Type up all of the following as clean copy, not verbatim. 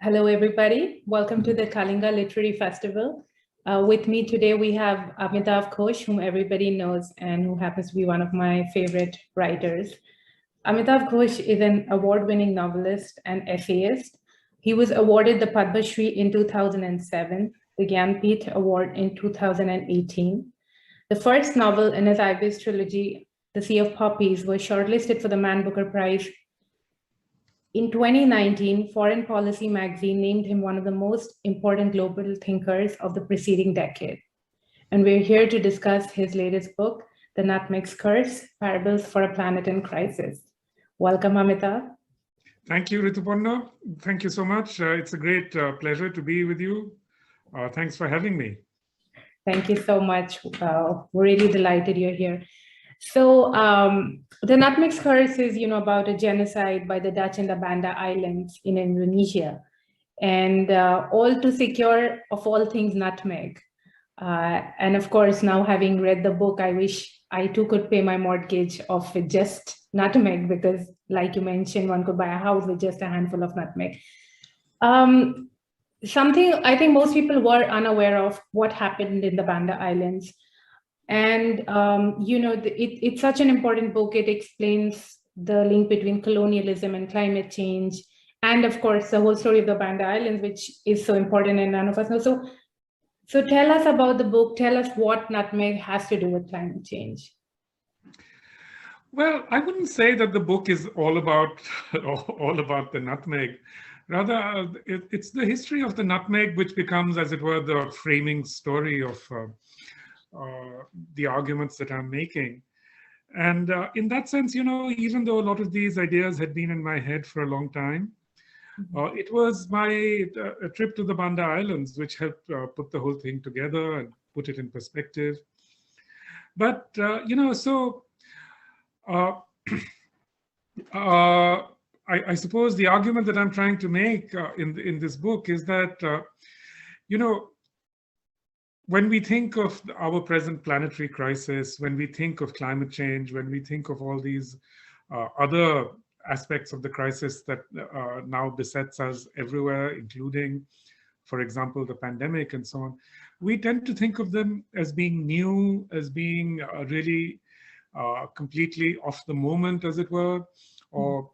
Hello, everybody. Welcome to the Kalinga Literary Festival. With me today, we have Amitav Ghosh, whom everybody knows and who happens to be one of my favorite writers. Amitav Ghosh is an award-winning novelist and essayist. He was awarded the Padma Shri in 2007, the Gyanpith Award in 2018. The first novel in his Ibis trilogy, The Sea of Poppies, was shortlisted for the Man Booker Prize. In 2019, Foreign Policy magazine named him one of the most important global thinkers of the preceding decade. And we're here to discuss his latest book, The Nutmeg's Curse, Parables for a Planet in Crisis. Welcome, Amitav. Thank you, Rituparna. Thank you so much. It's a great pleasure to be with you. Thanks for having me. Thank you so much. We're really delighted you're here. So the Nutmeg's Curse is, about a genocide by the Dutch in the Banda Islands in Indonesia, and all to secure, of all things, nutmeg. And of course, now having read the book, I wish I too could pay my mortgage off with just nutmeg, because like you mentioned, one could buy a house with just a handful of nutmeg. Something I think most people were unaware of what happened in the Banda Islands. And, it's such an important book. It explains the link between colonialism and climate change. And of course, the whole story of the Banda Islands, which is so important and none of us know. So tell us about the book. Tell us what nutmeg has to do with climate change. Well, I wouldn't say that the book is all about the nutmeg. Rather, it's the history of the nutmeg, which becomes, as it were, the framing story of the arguments that I'm making. And in that sense, even though a lot of these ideas had been in my head for a long time, it was my trip to the Banda Islands which helped put the whole thing together and put it in perspective. But, I suppose the argument that I'm trying to make in this book is that, when we think of our present planetary crisis, when we think of climate change, when we think of all these other aspects of the crisis that now besets us everywhere, including, for example, the pandemic and so on, we tend to think of them as being new, as being really completely off the moment, as it were, or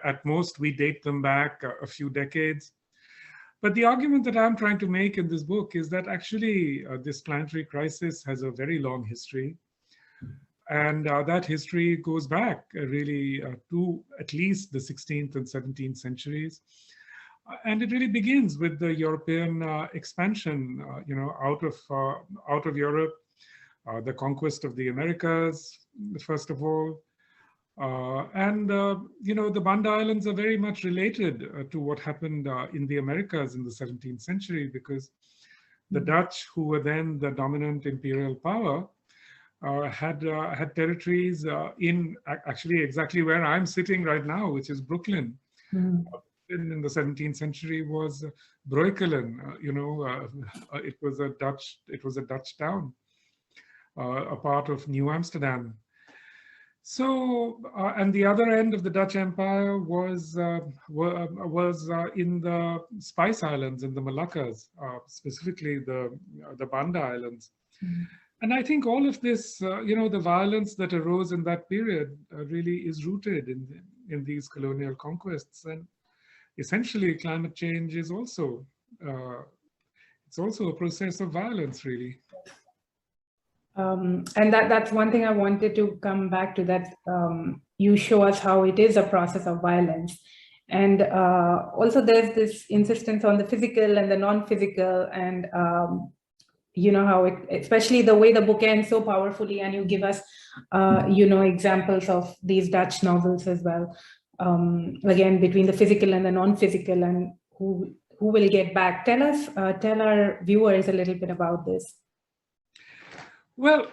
at most we date them back a few decades. But the argument that I'm trying to make in this book is that actually this planetary crisis has a very long history. And that history goes back really to at least the 16th and 17th centuries. And it really begins with the European expansion, out of Europe, the conquest of the Americas, first of all. The Banda Islands are very much related to what happened in the Americas in the 17th century, because the Dutch, who were then the dominant imperial power, had territories in actually exactly where I'm sitting right now, which is Brooklyn. In the 17th century was Breukelen. It was a Dutch town, a part of New Amsterdam. So, and the other end of the Dutch Empire was in the Spice Islands, in the Moluccas, specifically the Banda Islands. And I think all of this, the violence that arose in that period really is rooted in these colonial conquests. And essentially, climate change is also, it's also a process of violence, really. And that's one thing I wanted to come back to, that you show us how it is a process of violence. And also there's this insistence on the physical and the non-physical, and how it, especially the way the book ends so powerfully, and you give us, examples of these Dutch novels as well. Again, between the physical and the non-physical, and who will get back. Tell our viewers a little bit about this. Well,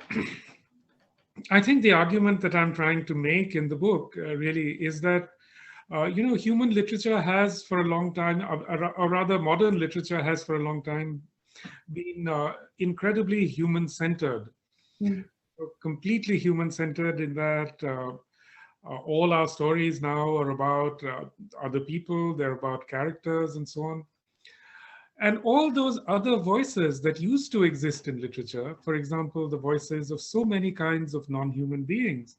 I think the argument that I'm trying to make in the book really is that, human literature has for a long time, or rather modern literature has for a long time been incredibly human-centered, completely human-centered, in that All our stories now are about other people, they're about characters and so on. And all those other voices that used to exist in literature, for example, the voices of so many kinds of non-human beings,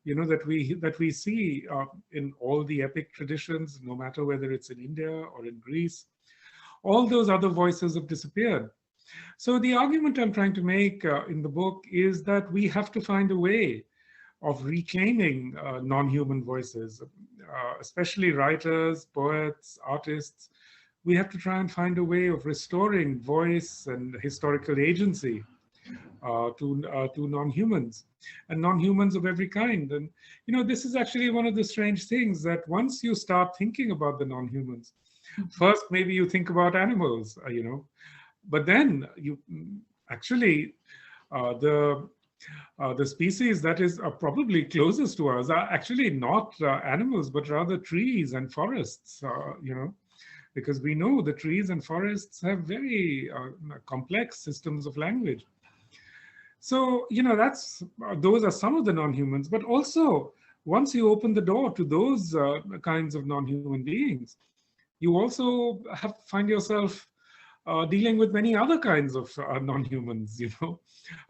that we see in all the epic traditions, no matter whether it's in India or in Greece, all those other voices have disappeared. So the argument I'm trying to make in the book is that we have to find a way of reclaiming non-human voices, especially writers, poets, artists. We have to try and find a way of restoring voice and historical agency to non-humans and non-humans of every kind. And this is actually one of the strange things, that once you start thinking about the non-humans, first maybe you think about animals, but then you actually the species that is probably closest to us are actually not animals, but rather trees and forests, because we know the trees and forests have very complex systems of language. So, those are some of the non-humans, but also once you open the door to those kinds of non-human beings, you also find yourself dealing with many other kinds of non-humans,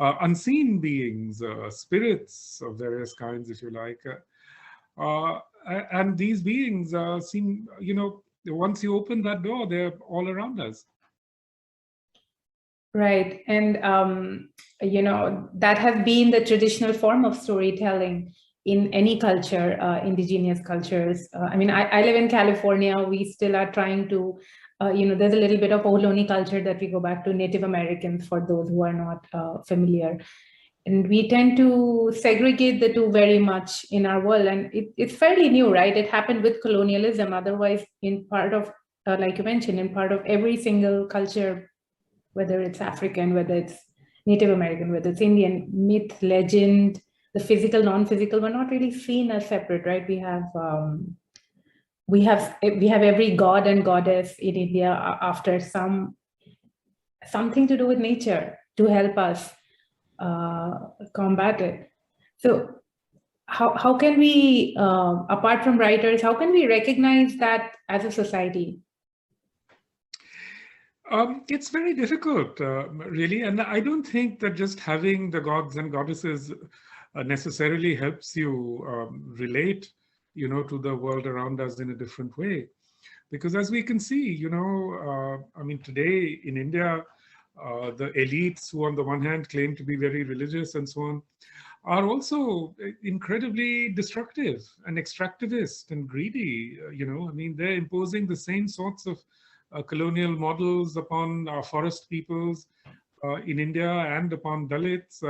unseen beings, spirits of various kinds, if you like. And these beings seem, once you open that door, they're all around us. Right. And, that has been the traditional form of storytelling in any culture, indigenous cultures. I live in California. We still are trying to, there's a little bit of Ohlone culture that we go back to, Native Americans, for those who are not familiar. And we tend to segregate the two very much in our world. And it's fairly new, right? It happened with colonialism. Otherwise, in part of, like you mentioned, in part of every single culture, whether it's African, whether it's Native American, whether it's Indian, myth, legend, the physical, non-physical were not really seen as separate, right? We have every god and goddess in India after something to do with nature to help us combat it. So how can we, apart from writers, how can we recognize that as a society? It's very difficult, really. And I don't think that just having the gods and goddesses necessarily helps you relate, to the world around us in a different way. Because as we can see, today in India, the elites who on the one hand claim to be very religious and so on, are also incredibly destructive and extractivist and greedy. They're imposing the same sorts of colonial models upon forest peoples in India and upon Dalits.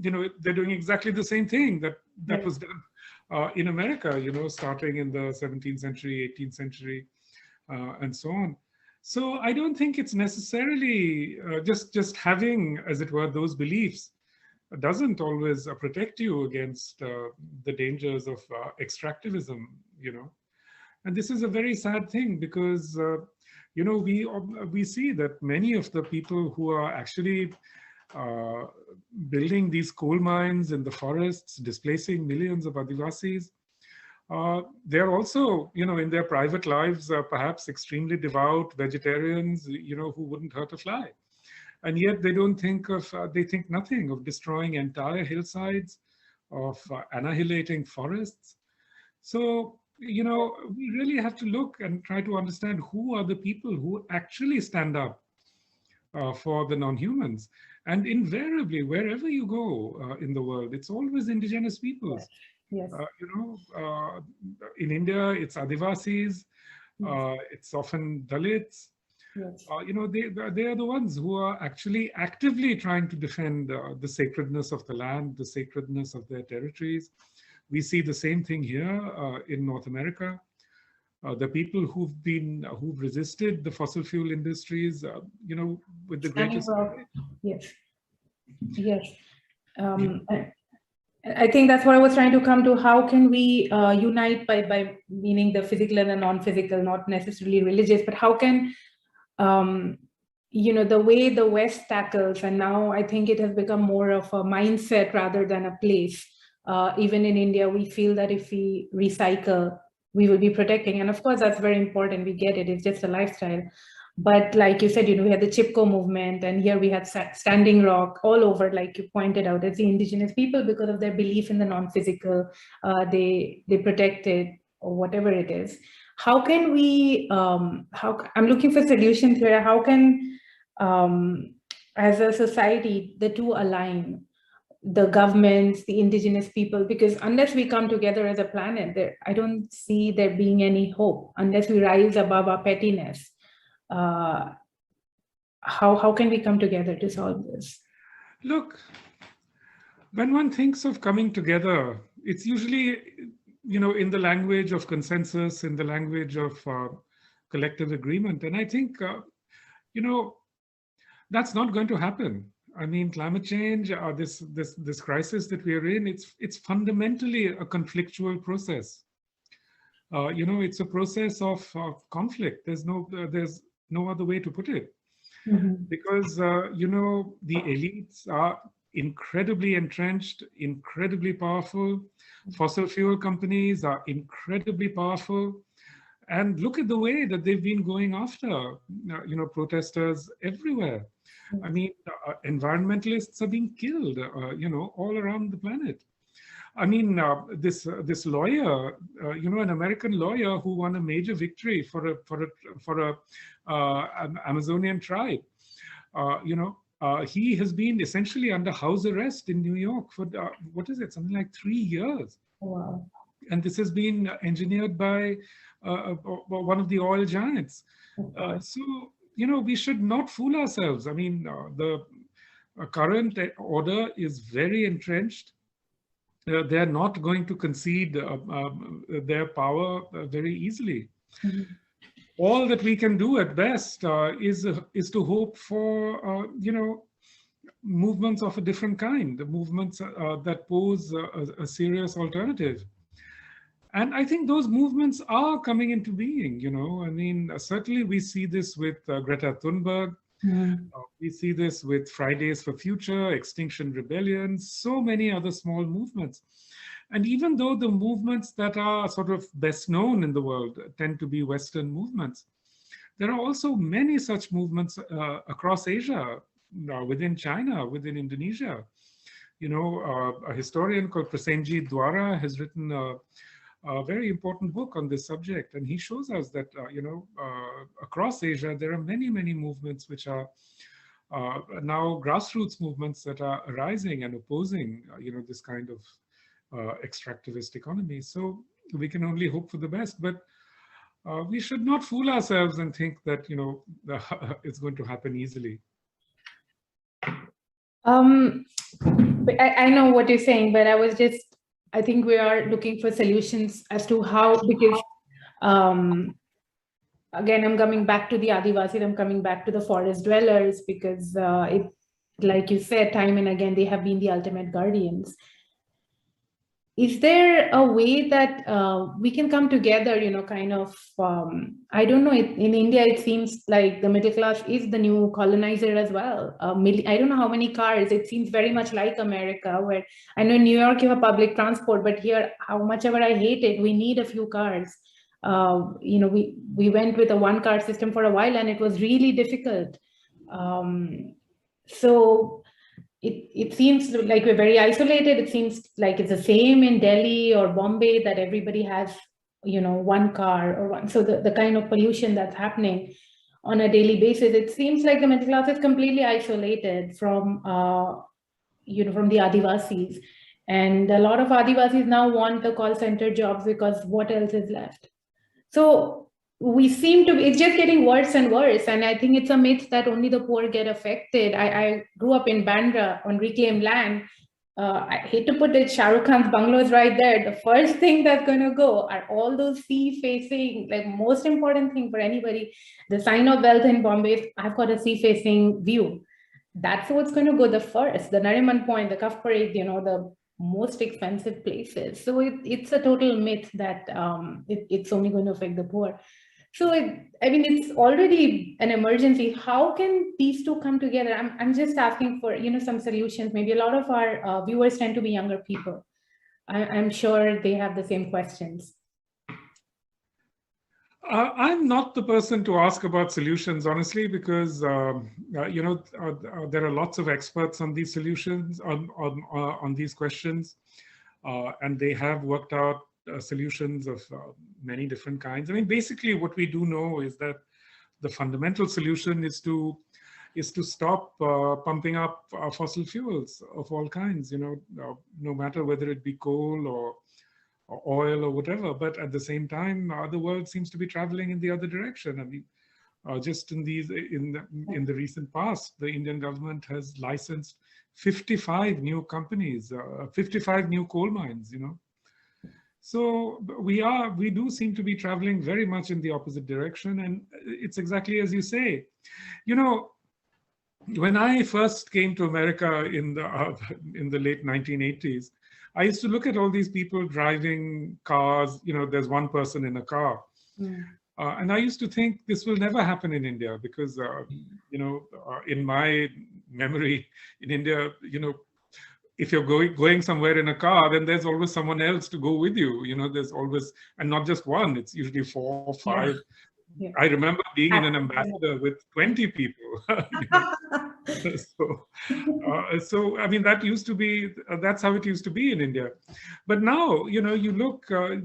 They're doing exactly the same thing that was done in America, starting in the 17th century, 18th century, and so on. So I don't think it's necessarily just having, as it were, those beliefs doesn't always protect you against the dangers of extractivism, And this is a very sad thing because, we see that many of the people who are actually building these coal mines in the forests, displacing millions of Adivasis, they're also, in their private lives, perhaps extremely devout vegetarians, who wouldn't hurt a fly. And yet they don't think of, they think nothing of destroying entire hillsides, of annihilating forests. So, we really have to look and try to understand who are the people who actually stand up for the non-humans. And invariably, wherever you go in the world, it's always indigenous peoples. Yes. In India, it's Adivasis, it's often Dalits. Yes. They are the ones who are actually actively trying to defend the sacredness of the land, the sacredness of their territories. We see the same thing here in North America. The people who've resisted the fossil fuel industries, with the greatest. Yes. Yes. I think that's what I was trying to come to. How can we unite by meaning the physical and the non-physical, not necessarily religious, but how can the way the West tackles, and now I think it has become more of a mindset rather than a place. Even in India, we feel that if we recycle, we will be protecting. And of course, that's very important. We get it. It's just a lifestyle. But like you said, we had the Chipko movement, and here we had Standing Rock all over, like you pointed out. It's the indigenous people, because of their belief in the non-physical, they protect it, or whatever it is. How can we, I'm looking for solutions here. How can, as a society, the two align, the governments, the indigenous people? Because unless we come together as a planet, I don't see there being any hope unless we rise above our pettiness. How can we come together to solve this? Look, when one thinks of coming together, it's usually, in the language of consensus, in the language of collective agreement. And I think, that's not going to happen. I mean, climate change, this crisis that we are in, it's fundamentally a conflictual process. It's a process of conflict. There's no other way to put it. Mm-hmm. Because, the elites are incredibly entrenched, incredibly powerful. Fossil fuel companies are incredibly powerful. And look at the way that they've been going after, protesters everywhere. I mean, environmentalists are being killed, all around the planet. I mean, this lawyer, an American lawyer who won a major victory for an Amazonian tribe, he has been essentially under house arrest in New York for something like 3 years. Wow. And this has been engineered by one of the oil giants. So, we should not fool ourselves. I mean, the current order is very entrenched. They're not going to concede their power very easily. Mm-hmm. All that we can do at best is to hope for, movements of a different kind, the movements that pose a serious alternative. And I think those movements are coming into being, I mean, certainly we see this with Greta Thunberg. Mm. We see this with Fridays for Future, Extinction Rebellion, so many other small movements. And even though the movements that are sort of best known in the world tend to be Western movements, there are also many such movements across Asia, within China, within Indonesia. A historian called Prasenjit Dwara has written a very important book on this subject, and he shows us that across Asia there are many movements which are now grassroots movements that are arising and opposing this kind of extractivist economy. So we can only hope for the best, but we should not fool ourselves and think that it's going to happen easily. I know what you're saying, but I think we are looking for solutions as to how, because again, I'm coming back to the Adivasis, I'm coming back to the forest dwellers, because like you said, time and again, they have been the ultimate guardians. Is there a way that we can come together, kind of, I don't know, in India, it seems like the middle class is the new colonizer as well. I don't know how many cars, it seems very much like America, where I know in New York you have public transport, but here, how much ever I hate it, we need a few cars. We went with a one-car system for a while, and it was really difficult. So it seems like we're very isolated. It seems like it's the same in Delhi or Bombay, that everybody has, one car or one. So the kind of pollution that's happening on a daily basis, it seems like the middle class is completely isolated from, from the Adivasis. And a lot of Adivasis now want the call center jobs, because what else is left? So we seem to, it's just getting worse and worse. And I think it's a myth that only the poor get affected. I grew up in Bandra on reclaimed land. I hate to put it, Shah Rukh Khan's bungalows right there. The first thing that's going to go are all those sea facing, like most important thing for anybody, the sign of wealth in Bombay is I've got a sea facing view. That's what's going to go the first, the Nariman Point, the Cuff Parade, the most expensive places. So it's a total myth that it's only going to affect the poor. So I mean, it's already an emergency. How can these two come together? I'm just asking for, some solutions. Maybe a lot of our viewers tend to be younger people. I'm sure they have the same questions. I'm not the person to ask about solutions, honestly, because there are lots of experts on these solutions, on these questions, and they have worked out solutions of many different kinds. I mean, basically, what we do know is that the fundamental solution is to stop pumping up fossil fuels of all kinds. No matter whether it be coal or oil or whatever, but at the same time, the world seems to be traveling in the other direction. I mean, just in the recent past, the Indian government has licensed 55 new companies, 55 new coal mines. So we do seem to be traveling very much in the opposite direction, and it's exactly as you say. When I first came to America in the late 1980s, I used to look at all these people driving cars. There's one person in a car. Mm. And I used to think this will never happen in India because, in my memory in India, if you're going somewhere in a car, then there's always someone else to go with you. There's always, and not just one, it's usually 4 or 5. Yeah. I remember being in an ambassador with 20 people. So I mean, that's how it used to be in India. But now, you look at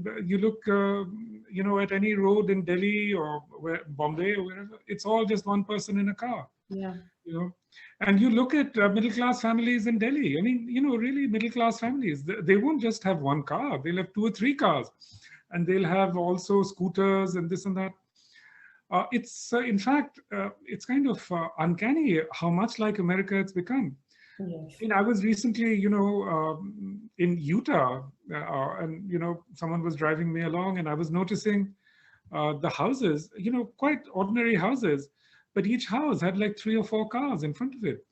any road in Delhi or Bombay or wherever, it's all just one person in a car. Yeah. And you look at middle-class families in Delhi. I mean, really middle-class families, they won't just have one car. They'll have 2 or 3 cars, and they'll have also scooters and this and that. It's in fact, it's kind of uncanny how much like America it's become. Yes. I mean, I was recently, in Utah, and someone was driving me along, and I was noticing the houses, quite ordinary houses, but each house had like 3 or 4 cars in front of it.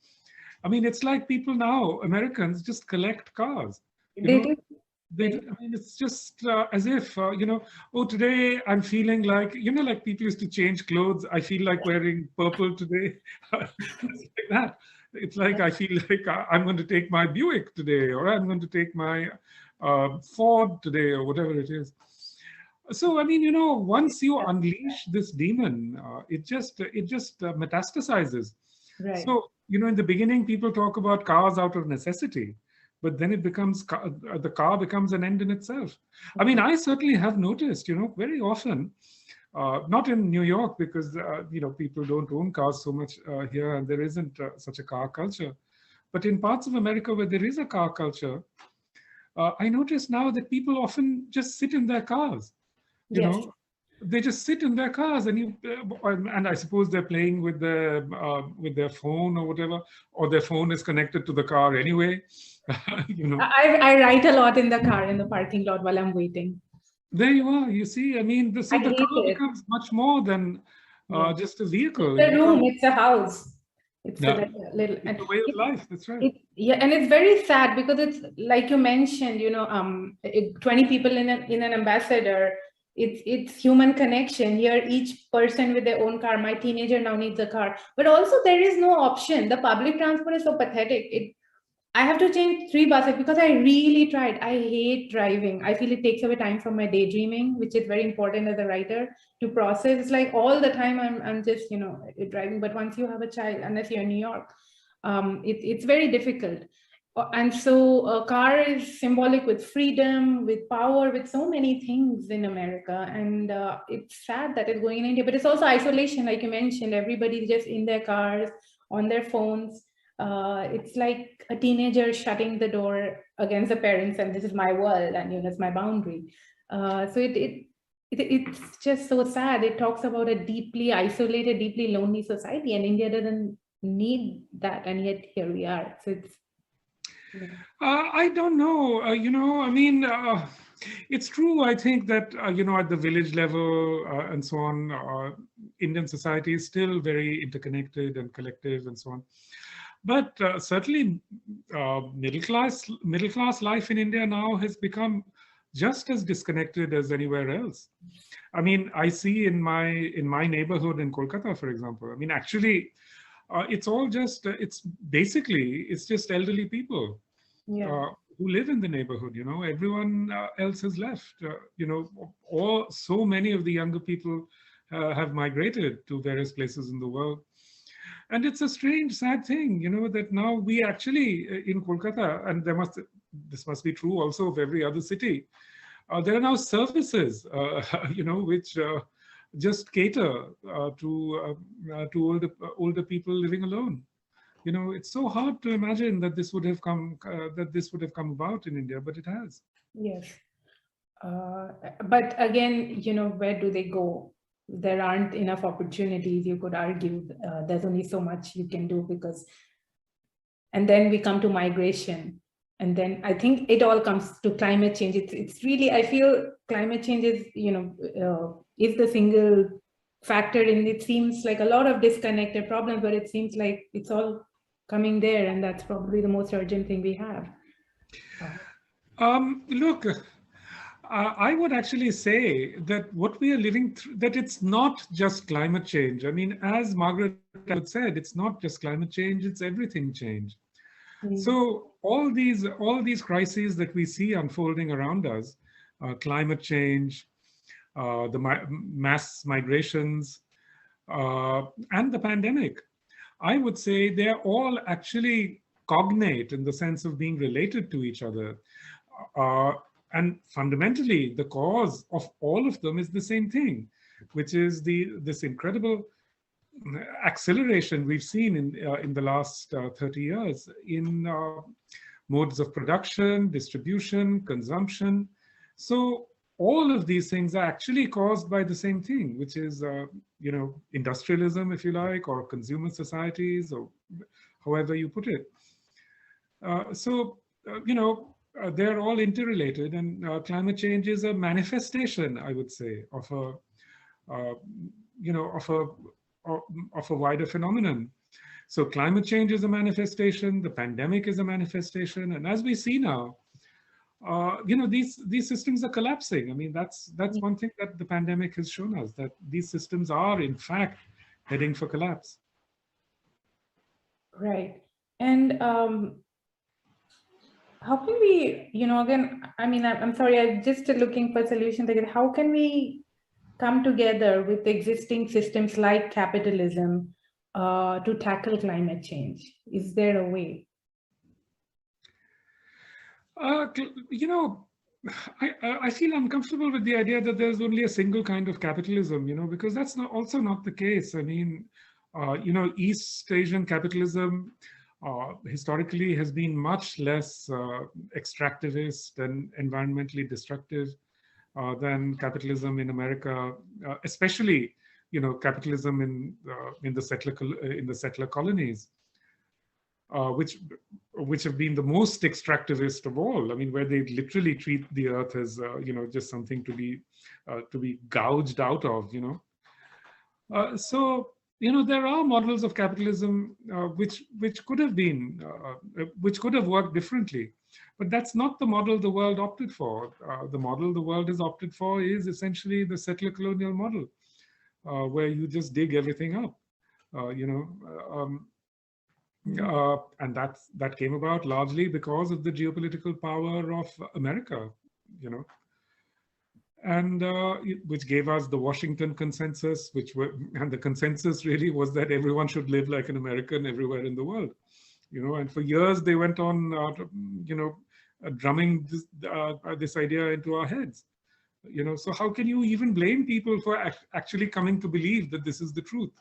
I mean, it's like people now, Americans, just collect cars. They do. I mean, it's just as if, oh, today I'm feeling like, like people used to change clothes. I feel like wearing purple today. It's like that. It's like I feel like I'm going to take my Buick today, or I'm going to take my Ford today, or whatever it is. So, I mean, once you unleash this demon, it just metastasizes. Right. So, in the beginning, people talk about cars out of necessity. But then it becomes, the car becomes an end in itself. I mean, I certainly have noticed, very often, not in New York because, people don't own cars so much here and there isn't such a car culture. But in parts of America where there is a car culture, I notice now that people often just sit in their cars. They just sit in their cars, and and I suppose they're playing with their phone or whatever, or their phone is connected to the car anyway. I write a lot in the car in the parking lot while I'm waiting. There you are. You see, I mean, the car becomes much more than just a vehicle. It's a room. It's a house. It's a little. It's a way of life. That's right. And it's very sad because it's like you mentioned. 20 people in an ambassador. It's human connection here. Each person with their own car. My teenager now needs a car, but also there is no option. The public transport is so pathetic. I have to change 3 buses because I really tried. I hate driving. I feel it takes away time from my daydreaming, which is very important as a writer to process. It's like all the time I'm just, driving. But once you have a child, unless you're in New York, it's very difficult. And so a car is symbolic with freedom, with power, with so many things in America. And it's sad that it's going in India, but it's also isolation. Like you mentioned, everybody's just in their cars, on their phones. It's like a teenager shutting the door against the parents, and this is my world, and it's my boundary. So it's just so sad. It talks about a deeply isolated, deeply lonely society, and India doesn't need that, and yet here we are. So it's. I don't know. I mean, it's true. I think that at the village level and so on, Indian society is still very interconnected and collective and so on. But certainly, middle class life in India now has become just as disconnected as anywhere else. I mean, I see in my neighborhood in Kolkata, for example, I mean, actually, it's all just, it's just elderly people Yeah. who live in the neighborhood, everyone else has left, or so many of the younger people have migrated to various places in the world. And it's a strange, sad thing, that now we actually in Kolkata, and this must be true also of every other city, there are now services, which just cater to older people living alone. It's so hard to imagine that this would have come about in India, but it has. Yes. But again, where do they go? There aren't enough opportunities. You could argue there's only so much you can do and then we come to migration. And then I think it all comes to climate change. It's really, I feel climate change is, is the single factor, and it seems like a lot of disconnected problems, but it seems like it's all coming there, and that's probably the most urgent thing we have. Look, I would actually say that what we are living through, that it's not just climate change. I mean, as Margaret Atwood said, it's not just climate change, it's everything change. So all these crises that we see unfolding around us, climate change, the mass migrations, and the pandemic, I would say they're all actually cognate in the sense of being related to each other. And fundamentally, the cause of all of them is the same thing, which is this incredible acceleration we've seen in the last 30 years in modes of production, distribution, consumption. So all of these things are actually caused by the same thing, which is industrialism, if you like, or consumer societies, or however you put it. They're all interrelated, and climate change is a manifestation, I would say, of a wider phenomenon. So climate change is a manifestation, the pandemic is a manifestation, and as we see now, these systems are collapsing. I mean, that's one thing that the pandemic has shown us, that these systems are in fact heading for collapse. Right. And how can we, again, I mean, I'm sorry, I'm just looking for solutions again. How can we come together with existing systems like capitalism to tackle climate change? Is there a way? I feel uncomfortable with the idea that there's only a single kind of capitalism, because that's also not the case. I mean, East Asian capitalism historically has been much less extractivist and environmentally destructive than capitalism in America, especially capitalism in the settler colonies, which have been the most extractivist of all. I mean, where they literally treat the earth as just something to be gouged out of. So there are models of capitalism which could have worked differently, but that's not the model the world opted for. The model the world has opted for is essentially the settler colonial model, where you just dig everything up, and that came about largely because of the geopolitical power of America, and which gave us the Washington Consensus, and the consensus really was that everyone should live like an American everywhere in the world, and for years they went on, drumming this idea into our heads, so how can you even blame people for actually coming to believe that this is the truth,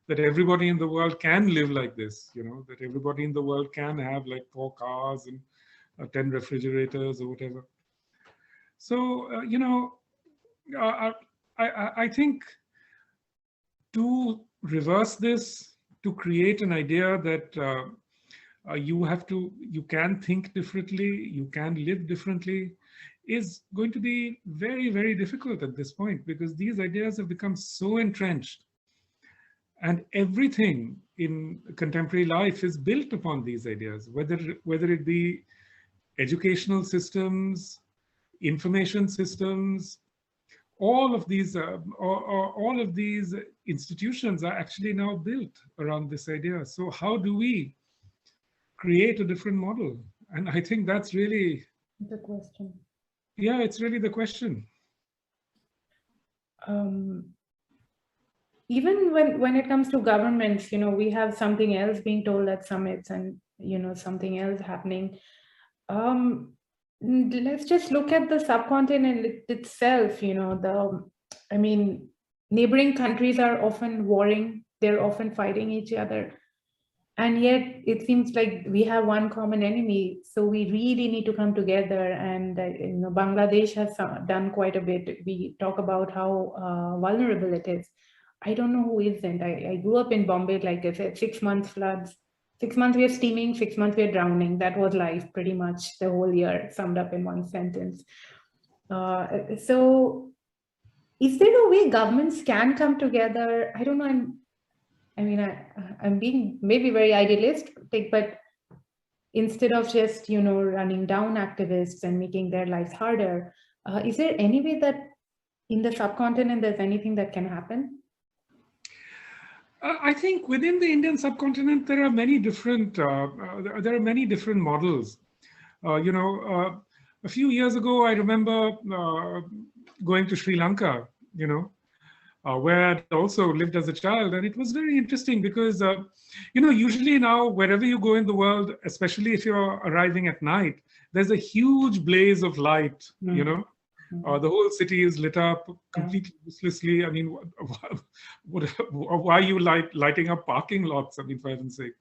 that everybody in the world can live like this, that everybody in the world can have like 4 cars and 10 refrigerators or whatever. So, I think to reverse this, to create an idea that you can think differently, you can live differently, is going to be very, very difficult at this point, because these ideas have become so entrenched. And everything in contemporary life is built upon these ideas, whether it be educational systems, information systems, all of these institutions are actually now built around this idea. So how do we create a different model? And I think that's really the question. Yeah, it's really the question. Even when it comes to governments, we have something else being told at summits and, something else happening. Let's just look at the subcontinent itself, neighboring countries are often warring, they're often fighting each other. And yet it seems like we have one common enemy. So we really need to come together. And Bangladesh has done quite a bit. We talk about how vulnerable it is. I don't know who isn't. I grew up in Bombay, like I said, 6 months floods. 6 months we are steaming, 6 months we are drowning. That was life pretty much the whole year, summed up in one sentence. So is there a way governments can come together? I don't know. I'm being maybe very idealistic, but instead of just, running down activists and making their lives harder, is there any way that in the subcontinent there's anything that can happen? I think within the Indian subcontinent there are many different models. A few years ago, I remember going to Sri Lanka, where I'd also lived as a child. And it was very interesting because, usually now, wherever you go in the world, especially if you're arriving at night, there's a huge blaze of light, the whole city is lit up completely uselessly. I mean, why are you lighting up parking lots? I mean, for heaven's sake.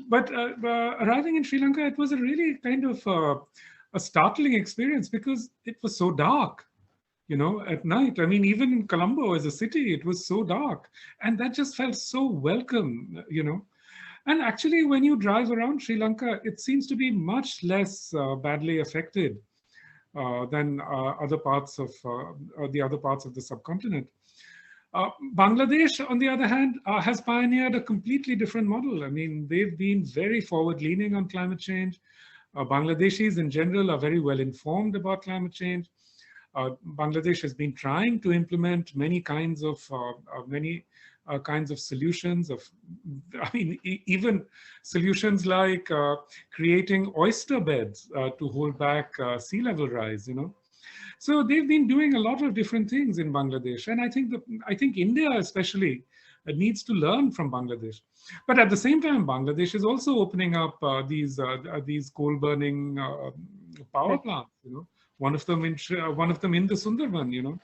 But arriving in Sri Lanka, it was a really kind of a startling experience because it was so dark. At night. I mean, even in Colombo as a city, it was so dark. And that just felt so welcome, And actually, when you drive around Sri Lanka, it seems to be much less badly affected than other parts of the subcontinent. Bangladesh, on the other hand, has pioneered a completely different model. I mean, they've been very forward-leaning on climate change. Bangladeshis in general are very well informed about climate change. Bangladesh has been trying to implement many kinds of solutions. Even solutions like creating oyster beds to hold back sea level rise. So they've been doing a lot of different things in Bangladesh, and I think India especially needs to learn from Bangladesh. But at the same time, Bangladesh is also opening up these coal burning power plants. One of them in the Sundarban,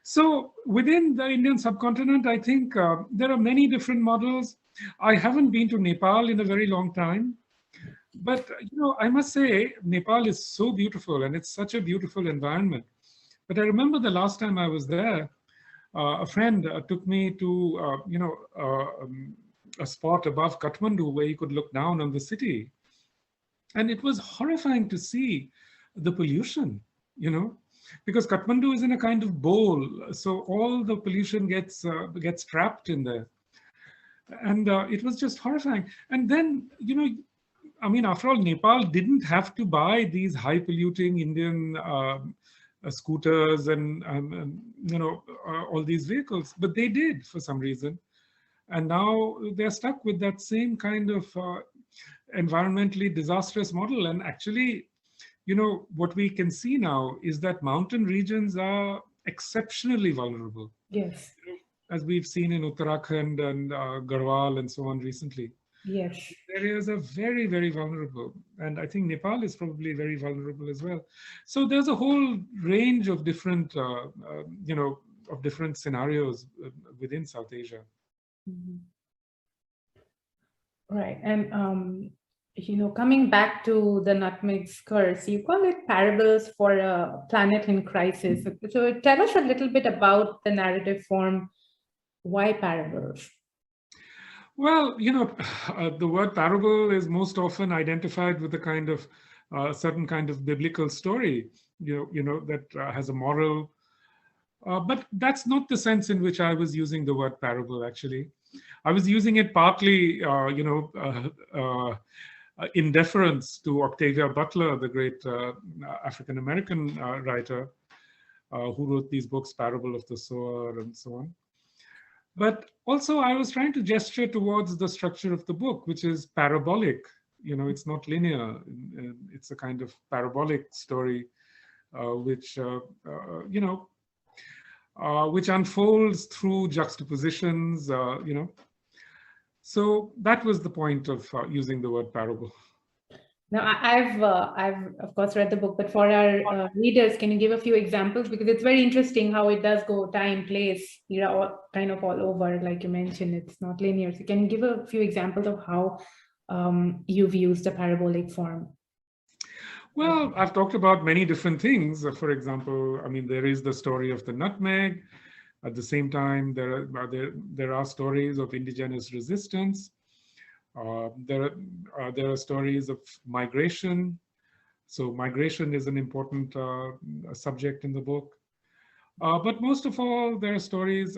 So within the Indian subcontinent, I think there are many different models. I haven't been to Nepal in a very long time, but I must say Nepal is so beautiful and it's such a beautiful environment. But I remember the last time I was there, a friend took me to a spot above Kathmandu where you could look down on the city, and it was horrifying to see the pollution, because Kathmandu is in a kind of bowl, so all the pollution gets trapped in there, and it was just horrifying. And then, after all, Nepal didn't have to buy these high polluting Indian scooters and all these vehicles, but they did for some reason, and now they're stuck with that same kind of environmentally disastrous model. And actually, what we can see now is that mountain regions are exceptionally vulnerable. Yes. As we've seen in Uttarakhand and Garhwal and so on recently. Yes. Areas are very, very vulnerable. And I think Nepal is probably very vulnerable as well. So there's a whole range of different, different scenarios within South Asia. Mm-hmm. Right. And, coming back to the nutmeg's curse, you call it parables for a planet in crisis. So tell us a little bit about the narrative form. Why parables? Well, the word parable is most often identified with a kind of certain kind of biblical story, that has a moral. But that's not the sense in which I was using the word parable, actually. I was using it partly, in deference to Octavia Butler, the great African-American writer who wrote these books, Parable of the Sower and so on. But also I was trying to gesture towards the structure of the book, which is parabolic. You know, it's not linear. It's a kind of parabolic story, which, you know, which unfolds through juxtapositions, you know. So that was the point of using the word parable. Now, I've of course read the book, but for our readers, can you give a few examples? Because it's very interesting how it does go time, place, you know, kind of all over, like you mentioned, it's not linear. So can you give a few examples of how you've used a parabolic form? Well, I've talked about many different things. For example, I mean, there is the story of the nutmeg. At the same time, there are stories of indigenous resistance. There are stories of migration. So migration is an important subject in the book. But most of all, there are stories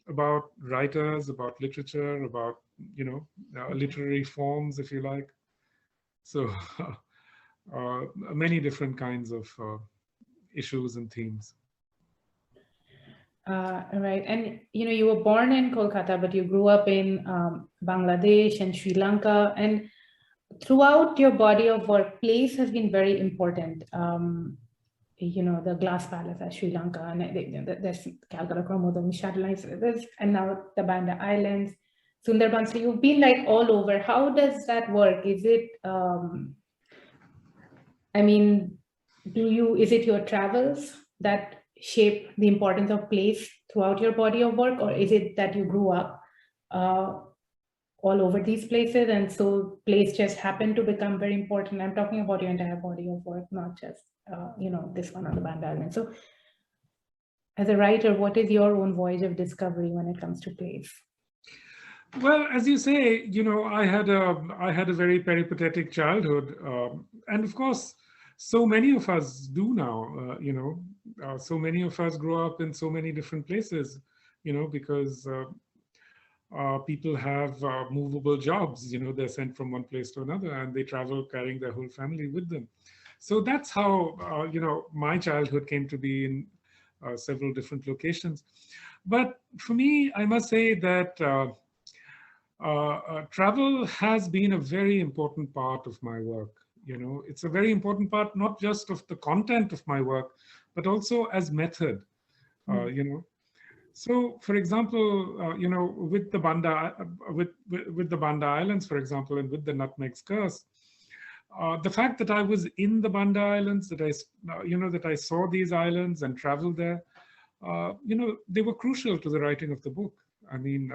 about writers, about literature, about, you know, literary forms, if you like. So many different kinds of issues and themes. Right. And, you know, you were born in Kolkata, but you grew up in Bangladesh and Sri Lanka. And throughout your body of work, place has been very important. You know, the Glass Palace at Sri Lanka, and there's Calcutta, Komodo, and now the Banda Islands, Sundarban. So you've been like all over. How does that work? Is it, I mean, is it your travels that shape the importance of place throughout your body of work, or is it that you grew up all over these places and so place just happened to become very important? I'm talking about your entire body of work, not just you know, this one on the Banda Island. So as a writer, what is your own voyage of discovery when it comes to place? Well, as you say, you know, I had a very peripatetic childhood, and of course, so many of us do now. You know, so many of us grow up in so many different places. You know, because people have movable jobs. You know, they're sent from one place to another, and they travel carrying their whole family with them. So that's how you know, my childhood came to be in several different locations. But for me, I must say that travel has been a very important part of my work. You know, it's a very important part, not just of the content of my work, but also as method. You know, so for example, you know, with the Banda, with the Banda Islands, for example, and with the Nutmeg's Curse, the fact that I was in the Banda Islands, that you know, that I saw these islands and traveled there, you know, they were crucial to the writing of the book. I mean,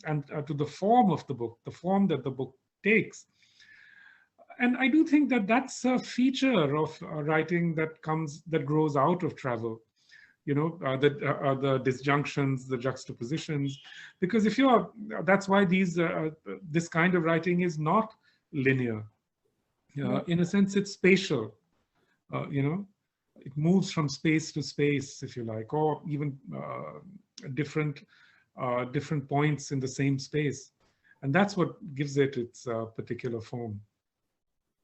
and to the form of the book, the form that the book takes. And I do think that that's a feature of writing that grows out of travel. You know, the disjunctions, the juxtapositions, because if you're, that's why this kind of writing is not linear. In a sense, it's spatial. You know, it moves from space to space, if you like, or even different points in the same space, and that's what gives it its particular form.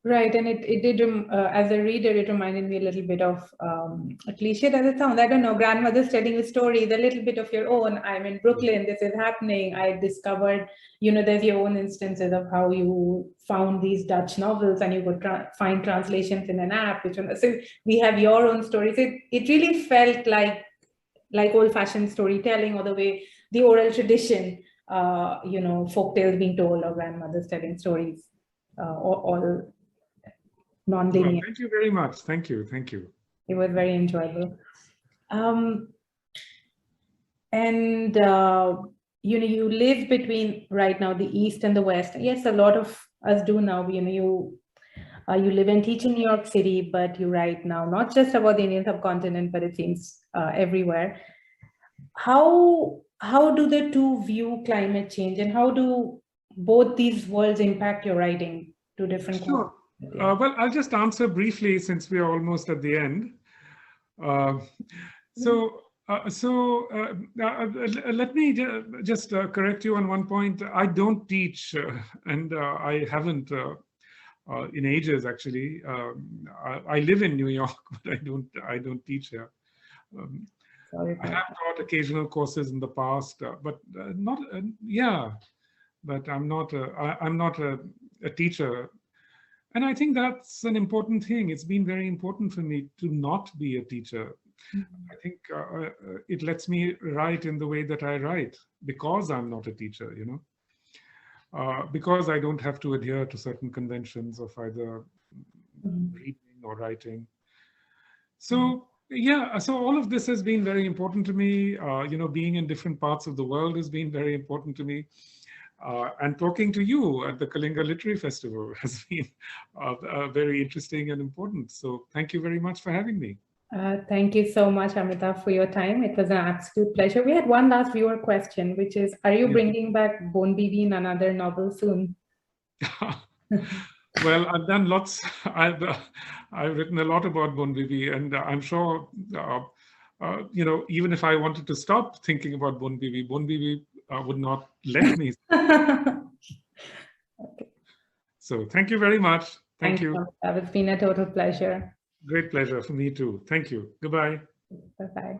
Right, and it did, as a reader, it reminded me a little bit of a cliche as it sounds. I don't know, grandmother's telling a story, a little bit of your own. I'm in Brooklyn, this is happening. I discovered, you know, there's your own instances of how you found these Dutch novels and you could find translations in an app. So we have your own stories. It really felt like old-fashioned storytelling, or the way the oral tradition, you know, folk tales being told, or grandmothers telling stories, all non-linear. Well, thank you very much. Thank you. Thank you. It was very enjoyable. And you know, you live between right now the East and the West. Yes, a lot of us do now. You know, you live and teach in New York City, but you write now not just about the Indian subcontinent, but it seems everywhere. How do the two view climate change, and how do both these worlds impact your writing to different? Sure. Well, I'll just answer briefly since we are almost at the end. Let me just correct you on one point. I don't teach, and I haven't. in ages, actually. I live in New York, but I don't teach here. I have taught occasional courses in the past, but not yeah. But I'm not a teacher, and I think that's an important thing. It's been very important for me to not be a teacher. I think it lets me write in the way that I write because I'm not a teacher, you know. Because I don't have to adhere to certain conventions of either reading or writing. So yeah, so all of this has been very important to me. You know, being in different parts of the world has been very important to me. And talking to you at the Kalinga Literary Festival has been very interesting and important. So thank you very much for having me. Thank you so much, Amitav, for your time. It was an absolute pleasure. We had one last viewer question, which is, are you bringing back Bon Bibi in another novel soon? Well, I've done lots. I've written a lot about Bon Bibi, and I'm sure, you know, even if I wanted to stop thinking about Bon Bibi would not let me. Okay. So thank you very much. Thank you. It's been a total pleasure. Great pleasure for me too. Thank you. Goodbye. Bye-bye.